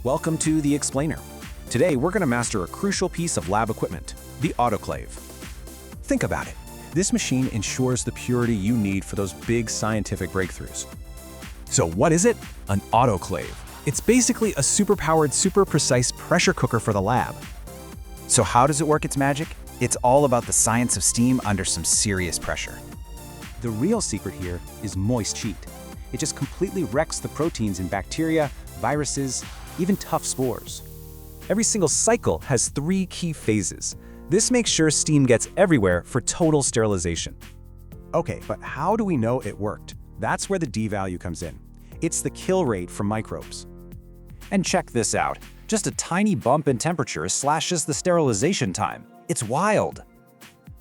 Welcome to The Explainer. Today, we're going to master a crucial piece of lab equipment, the autoclave. Think about it. This machine ensures the purity you need for those big scientific breakthroughs. So what is it? An autoclave. It's basically a super-powered, super precise pressure cooker for the lab. So how does it work its magic? It's all about the science of steam under some serious pressure. The real secret here is moist heat. It just completely wrecks the proteins in bacteria, viruses, even tough spores. Every single cycle has 3 key phases. This makes sure steam gets everywhere for total sterilization. Okay, but how do we know it worked? That's where the D value comes in. It's the kill rate for microbes. And check this out. Just a tiny bump in temperature slashes the sterilization time. It's wild.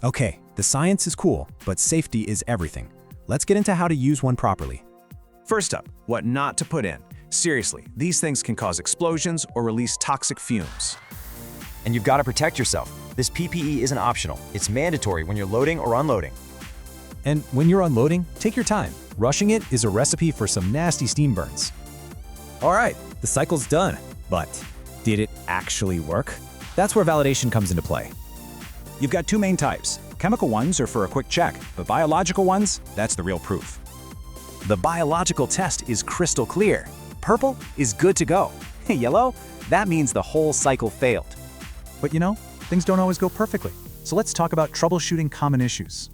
Okay, the science is cool, but safety is everything. Let's get into how to use one properly. First up, what not to put in. Seriously, these things can cause explosions or release toxic fumes. And you've got to protect yourself. This PPE isn't optional. It's mandatory when you're loading or unloading. And when you're unloading, take your time. Rushing it is a recipe for some nasty steam burns. All right, the cycle's done. But did it actually work? That's where validation comes into play. You've got 2 main types. Chemical ones are for a quick check, but biological ones, that's the real proof. The biological test is crystal clear. Purple is good to go. Yellow, that means the whole cycle failed. But you know, things don't always go perfectly. So let's talk about troubleshooting common issues.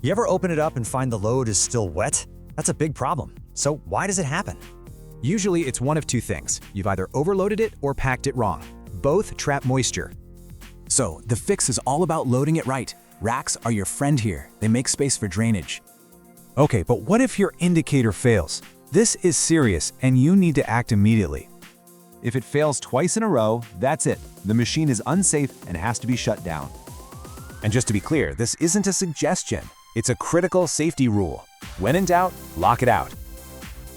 You ever open it up and find the load is still wet? That's a big problem. So why does it happen? Usually it's one of 2 things. You've either overloaded it or packed it wrong. Both trap moisture. So the fix is all about loading it right. Racks are your friend here. They make space for drainage. Okay, but what if your indicator fails? This is serious and you need to act immediately. If it fails twice in a row, that's it. The machine is unsafe and has to be shut down. And just to be clear, this isn't a suggestion. It's a critical safety rule. When in doubt, lock it out.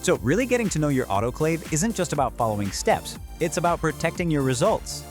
So really getting to know your autoclave isn't just about following steps. It's about protecting your results.